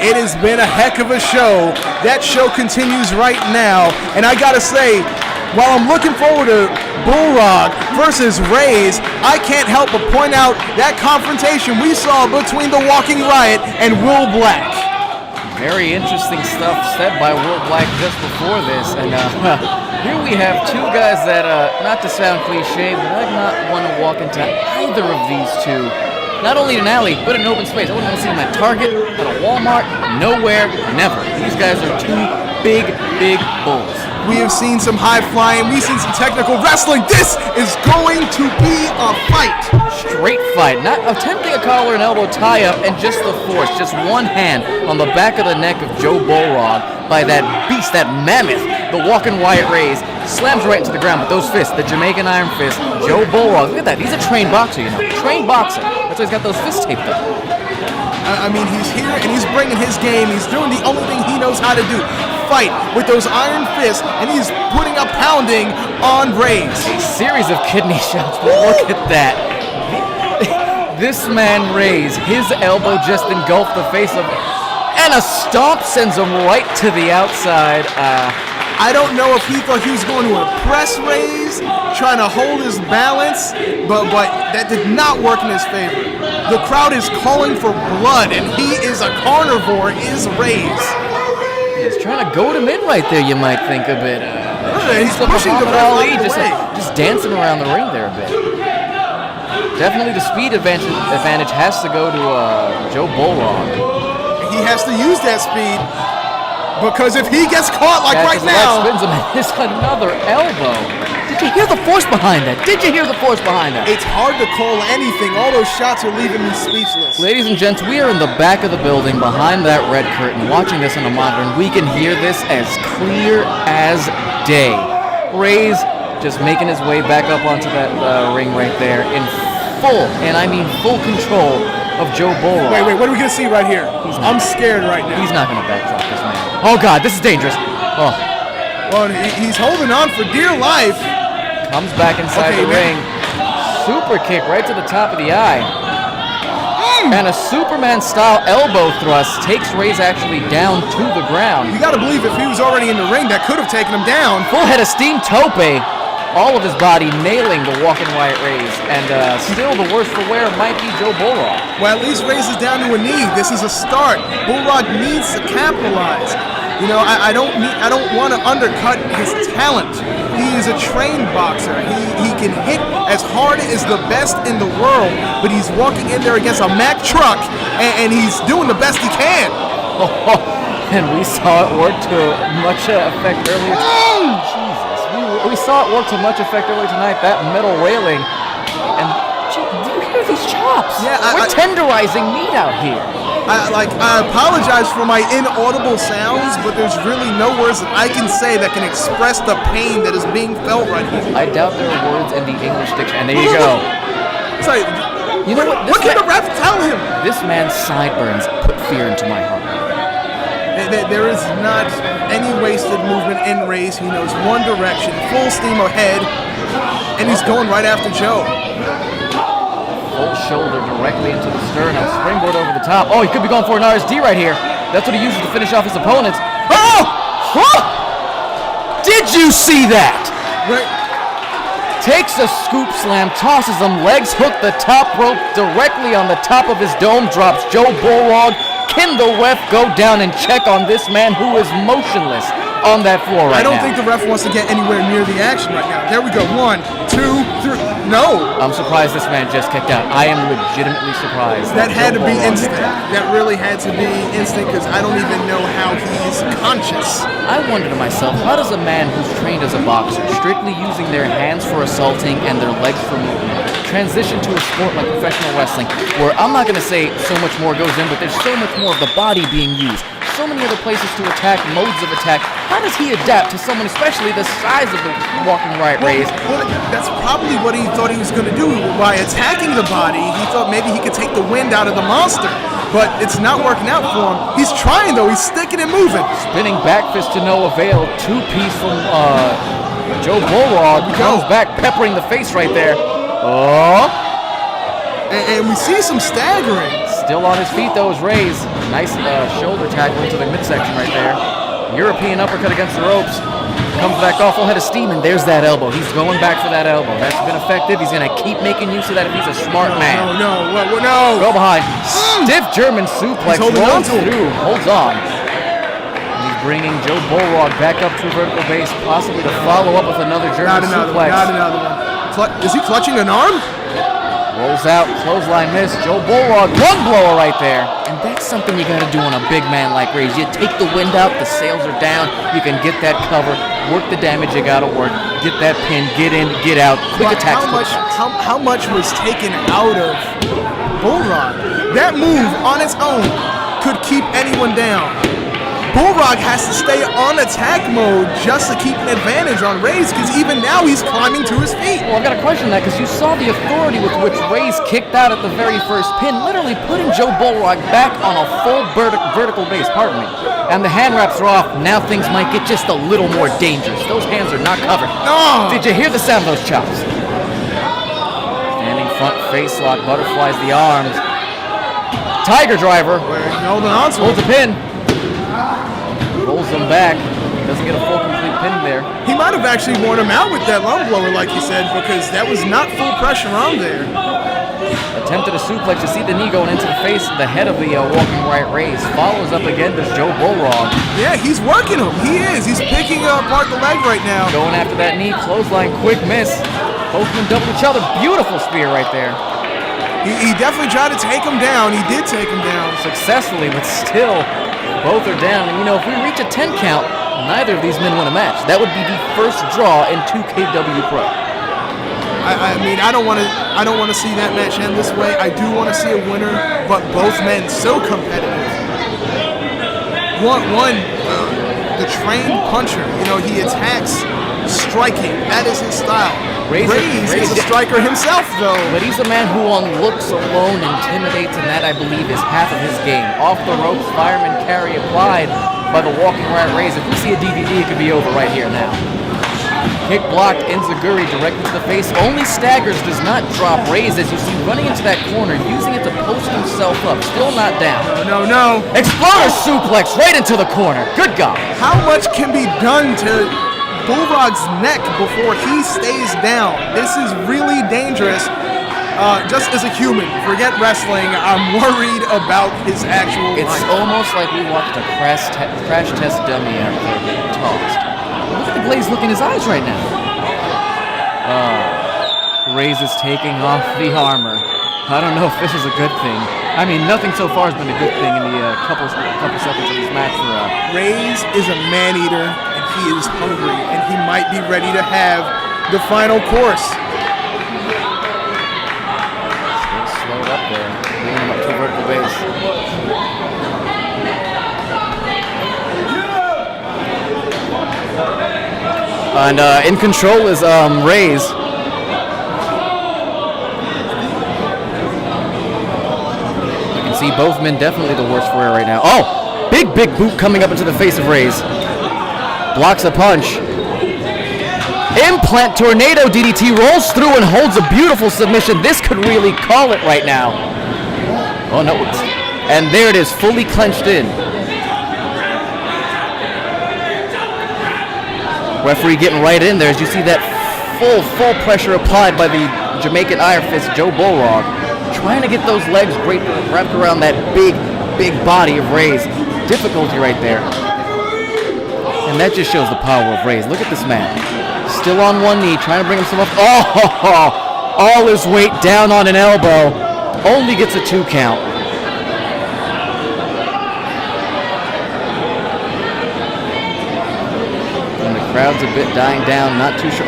It has been a heck of a show. That show continues right now. And I gotta say, while I'm looking forward to Bulrog versus Raze, I can't help but point out that confrontation we saw between the Walking Riot and Will Black. Very interesting stuff said by Will Black just before this. And here we have two guys that, not to sound cliche, but I'd not want to walk into either of these two. Not only in an alley, but in an open space. I wouldn't want to see them at Target, at a Walmart, nowhere, never. These guys are two big, big bulls. We have seen some high flying, we've seen some technical wrestling. This is going to be a fight. Straight fight, not attempting a collar and elbow tie-up, and just the force, just one hand on the back of the neck of Joe Bulrog by that beast, that mammoth, the Walking Riot Raze, slams right into the ground with those fists, the Jamaican Iron Fist. Joe Bulrog, look at that, he's a trained boxer, you know, trained boxer. That's why he's got those fists taped up. I mean, he's here and he's bringing his game. He's doing the only thing he knows how to do. Fight with those iron fists, and he's putting a pounding on Raze. A series of kidney shots, but look at that. This man Raze, his elbow just engulfed the face of him, and a stomp sends him right to the outside. I don't know if he thought he was going to impress Raze, trying to hold his balance, but that did not work in his favor. The crowd is calling for blood, and he is a carnivore, is Raze. He's trying to goad him in right there, you might think a bit. He's pushing the Ali, just dancing around the ring there a bit. Definitely the speed advantage has to go to Joe Bulrog. He has to use that speed, because if he gets caught like right now... Spins him, and it's another elbow. Did you hear the force behind that? Did you hear the force behind that? It's hard to call anything. All those shots are leaving me speechless. Ladies and gents, we are in the back of the building behind that red curtain watching this on a monitor, and we can hear this as clear as day. Raze just making his way back up onto that ring right there in full, and I mean full control of Joe Bulrog. Wait, what are we going to see right here? I'm scared right now. He's not going to backdrop this man. Oh, God, this is dangerous. Oh. Well, he's holding on for dear life. Comes back inside the ring. Super kick right to the top of the eye. And a Superman-style elbow thrust takes Raze actually down to the ground. You got to believe if he was already in the ring, that could have taken him down. Full head of steam tope. All of his body nailing the Walking Riot Raze. And still the worst for wear might be Joe Bulrog. Well, at least Raze is down to a knee. This is a start. Bulrog needs to capitalize. You know, I don't want to undercut his talent. He is a trained boxer. He can hit as hard as the best in the world, but he's walking in there against a Mack truck, and he's doing the best he can. And we saw it work to much effect earlier. Jesus, we saw it work to much effect earlier tonight. That metal railing, and do you hear these chops? Yeah, we're tenderizing meat out here. I apologize for my inaudible sounds, but there's really no words that I can say that can express the pain that is being felt right here. I doubt there are words in the English dictionary. And there you go. Sorry, you know what? What can the ref tell him? This man's sideburns put fear into my heart. There is not any wasted movement in Raze. He knows one direction, full steam ahead, and he's going right after Joe. Full shoulder directly into the sternum, springboard over the top. Oh, he could be going for an RSD right here. That's what he uses to finish off his opponents. Oh! Huh! Did you see that? Right. Takes a scoop slam, tosses him, legs hook the top rope directly on the top of his dome, drops Joe Bulrog. Can the ref go down and check on this man who is motionless on that floor right now? I don't think the ref wants to get anywhere near the action right now. There we go. 1, 2, 3. No. I'm surprised this man just kicked out. I am legitimately surprised. That had to be instant. That really had to be instant, because I don't even know how he's conscious. I wonder to myself, how does a man who's trained as a boxer, strictly using their hands for assaulting and their legs for movement, transition to a sport like professional wrestling, where I'm not going to say so much more goes in, but there's so much more of the body being used, so many other places to attack, modes of attack. How does he adapt to someone, especially the size of the Walking Riot Raze? Well, that's probably what he thought he was going to do. By attacking the body, he thought maybe he could take the wind out of the monster. But it's not working out for him. He's trying, though. He's sticking and moving. Spinning back fist to no avail. Two-piece from Joe Bulrog. Comes back, peppering the face right there. Oh! And we see some staggering. Still on his feet, though, is Raze. Nice shoulder tackle into the midsection right there. European uppercut against the ropes. Comes back off, full head of steam, and there's that elbow. He's going back for that elbow. That's been effective. He's going to keep making use of that if he's a smart man. No. Go behind. Stiff German suplex. Rolls through. Holds on. And he's bringing Joe Bulrog back up to a vertical base, possibly to follow up with another German suplex. Not another one. Is he clutching an arm? Rolls out, clothesline miss. Joe Bulrog, one blower right there. And that's something you got to do on a big man like Raze. You take the wind out, the sails are down, you can get that cover, work the damage you got to work, get that pin, get in, get out, quick attacks. How much was taken out of Bulrog? That move on its own could keep anyone down. Bulrog has to stay on attack mode just to keep an advantage on Raze, because even now he's climbing to his feet. Well, I've got to question that, because you saw the authority with which Raze kicked out at the very first pin, literally putting Joe Bulrog back on a full vertical base, pardon me. And the hand wraps are off. Now things might get just a little more dangerous. Those hands are not covered. Oh. Did you hear the sound of those chops? Standing front face lock, butterflies the arms. Tiger driver. Holds a pin. Rolls him back. Doesn't get a full complete pin there. He might have actually worn him out with that lung blower, like you said, because that was not full pressure on there. Attempted a suplex. You see the knee going into the face of the head of the walking right Raze. Follows up again, does Joe Bulrog. Yeah, he's working him. He is. He's picking apart the leg right now. Going after that knee. Clothesline, quick miss. Both of them double each other. Beautiful spear right there. He definitely tried to take him down. He did take him down. Successfully, but still, both are down. And you know, if we reach a 10 count, neither of these men win a match. That would be the first draw in 2KW Pro. I mean, I don't want to see that match end this way. I do want to see a winner, but both men so competitive. The trained puncher. You know, he attacks striking. That is his style. Raze is a striker himself, though. But he's a man who on looks alone intimidates, and that, I believe, is half of his game. Off the ropes, fireman carry applied by the walking right Raze. If we see a DVD, it could be over right here now. Kick blocked, Enziguri directly to the face. Only staggers, does not drop. Raze, as you see, running into that corner, using it to post himself up. Still not down. No. Explorer suplex right into the corner. Good God. How much can be done to Bulrog's neck before he stays down? This is really dangerous. Just as a human, forget wrestling, I'm worried about his actual life. It's almost like we watched a crash test dummy out there get tossed. Look at the glaze look in his eyes right now. Raze is taking off the armor. I don't know if this is a good thing. I mean, nothing so far has been a good thing in the couple seconds of this match for Raze is a man-eater, and he is hungry, and he might be ready to have the final course. Still slowed up there, bringing him up to vertical base. And in control is Raze. You can see both men definitely the worst for it right now. Oh! Big boot coming up into the face of Raze. Blocks a punch. Implant tornado DDT rolls through and holds a beautiful submission. This could really call it right now. Oh no. And there it is, fully clenched in. Referee getting right in there as you see that full pressure applied by the Jamaican Iron Fist, Joe Bulrog. Trying to get those legs wrapped around that big body of Raze. Difficulty right there. And that just shows the power of Raze. Look at this man. Still on one knee, trying to bring himself up. Oh, all his weight down on an elbow. Only gets a 2 count. Crowd's a bit dying down, not too sure.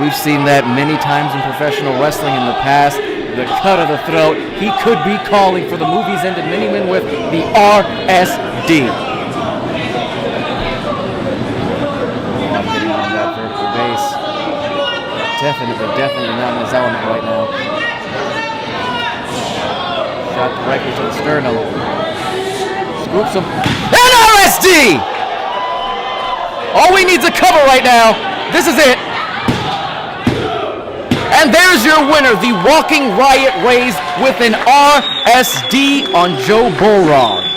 We've seen that many times in professional wrestling in the past. The cut of the throat. He could be calling for the movies ended many men with the RSD. Getting on that vertical base. Definitely not in his element right now. Shot directly to the sternum. Scoops him. And RSD! All we need is a cover right now. This is it. And there's your winner, the Walking Riot Raze with an RSD on Joe Bulrog.